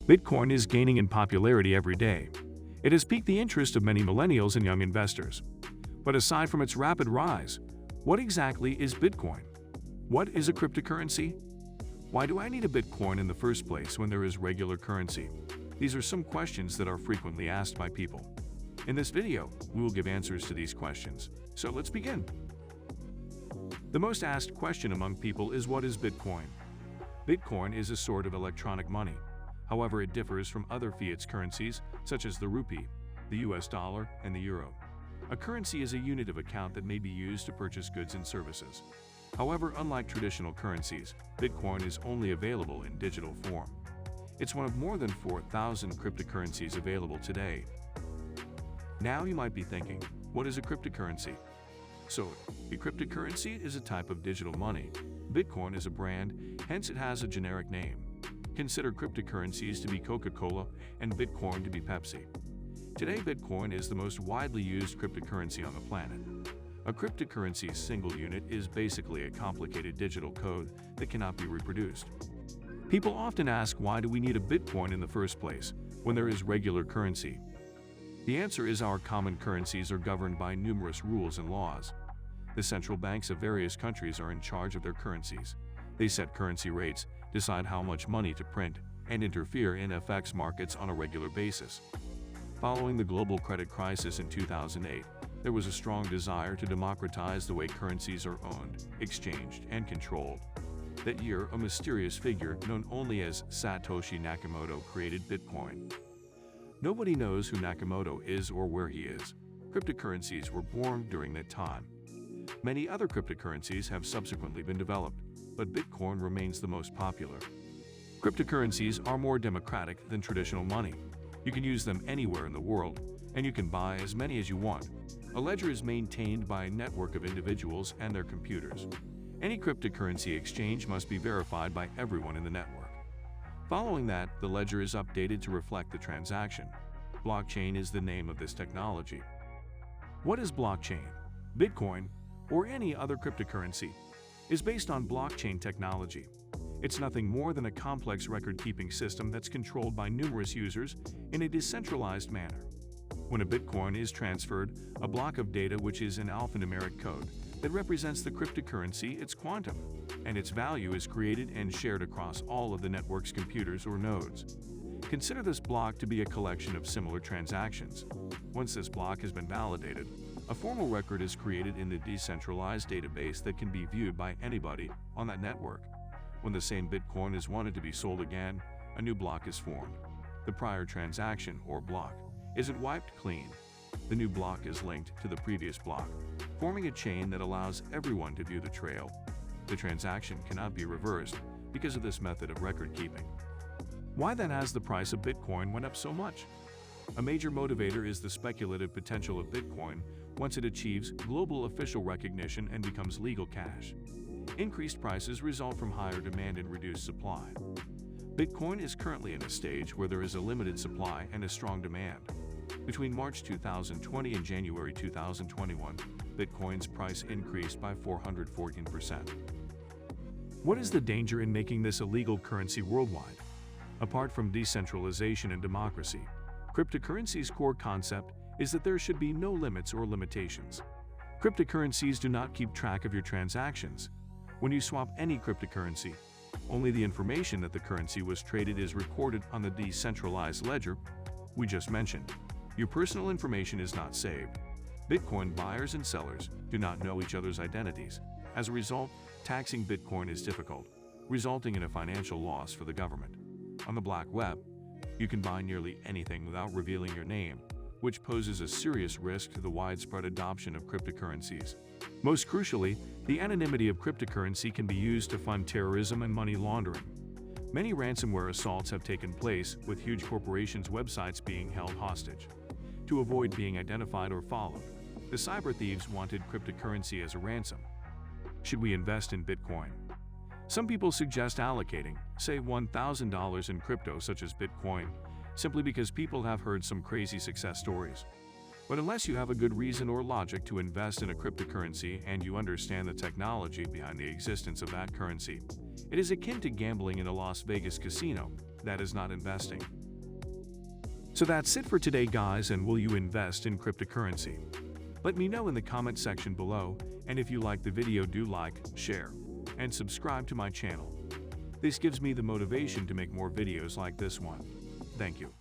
Bitcoin is gaining in popularity every day. It has piqued the interest of many millennials and young investors. But aside from its rapid rise, what exactly is Bitcoin? What is a cryptocurrency? Why do I need a Bitcoin in the first place when there is regular currency? These are some questions that are frequently asked by people. In this video, we will give answers to these questions. So let's begin. The most asked question among people is, what is Bitcoin? Bitcoin is a sort of electronic money. However, it differs from other fiat currencies such as the rupee, the US dollar, and the euro. A currency is a unit of account that may be used to purchase goods and services. However, unlike traditional currencies, Bitcoin is only available in digital form. It's one of more than 4,000 cryptocurrencies available today. Now you might be thinking, what is a cryptocurrency? So, a cryptocurrency is a type of digital money. Bitcoin is a brand, hence it has a generic name. Consider cryptocurrencies to be Coca-Cola and Bitcoin to be Pepsi. Today, Bitcoin is the most widely used cryptocurrency on the planet. A cryptocurrency's single unit is basically a complicated digital code that cannot be reproduced. People often ask, why do we need a Bitcoin in the first place when there is regular currency? The answer is our common currencies are governed by numerous rules and laws. The central banks of various countries are in charge of their currencies. They set currency rates, decide how much money to print, and interfere in FX markets on a regular basis. Following the global credit crisis in 2008, there was a strong desire to democratize the way currencies are owned, exchanged, and controlled. That year, a mysterious figure known only as Satoshi Nakamoto created Bitcoin. Nobody knows who Nakamoto is or where he is. Cryptocurrencies were born during that time. Many other cryptocurrencies have subsequently been developed, but Bitcoin remains the most popular. Cryptocurrencies are more democratic than traditional money. You can use them anywhere in the world, and you can buy as many as you want. A ledger is maintained by a network of individuals and their computers. Any cryptocurrency exchange must be verified by everyone in the network. Following that, the ledger is updated to reflect the transaction. Blockchain is the name of this technology. What is blockchain? Bitcoin, or any other cryptocurrency, is based on blockchain technology. It's nothing more than a complex record-keeping system that's controlled by numerous users in a decentralized manner. When a Bitcoin is transferred, a block of data which is an alphanumeric code that represents the cryptocurrency, its quantum, and its value is created and shared across all of the network's computers or nodes. Consider this block to be a collection of similar transactions. Once this block has been validated, a formal record is created in the decentralized database that can be viewed by anybody on that network. When the same Bitcoin is wanted to be sold again, a new block is formed. The prior transaction, or block, isn't wiped clean. The new block is linked to the previous block, forming a chain that allows everyone to view the trail. The transaction cannot be reversed because of this method of record keeping. Why then has the price of Bitcoin went up so much? A major motivator is the speculative potential of Bitcoin once it achieves global official recognition and becomes legal cash. Increased prices result from higher demand and reduced supply. Bitcoin is currently in a stage where there is a limited supply and a strong demand. Between March 2020 and January 2021, Bitcoin's price increased by 414%. What is the danger in making this a legal currency worldwide? Apart from decentralization and democracy, cryptocurrency's core concept is that there should be no limits or limitations. Cryptocurrencies do not keep track of your transactions. When you swap any cryptocurrency, only the information that the currency was traded is recorded on the decentralized ledger we just mentioned. Your personal information is not saved. Bitcoin buyers and sellers do not know each other's identities. As a result, taxing Bitcoin is difficult, resulting in a financial loss for the government. On the black web, you can buy nearly anything without revealing your name, which poses a serious risk to the widespread adoption of cryptocurrencies. Most crucially, the anonymity of cryptocurrency can be used to fund terrorism and money laundering. Many ransomware assaults have taken place, with huge corporations' websites being held hostage. To avoid being identified or followed, the cyber thieves wanted cryptocurrency as a ransom. Should we invest in Bitcoin? Some people suggest allocating, say, $1,000 in crypto such as Bitcoin, simply because people have heard some crazy success stories. But unless you have a good reason or logic to invest in a cryptocurrency and you understand the technology behind the existence of that currency, it is akin to gambling in a Las Vegas casino. That is not investing. So that's it for today, guys, and will you invest in cryptocurrency? Let me know in the comment section below, and if you like the video, do like, share, and subscribe to my channel. This gives me the motivation to make more videos like this one. Thank you.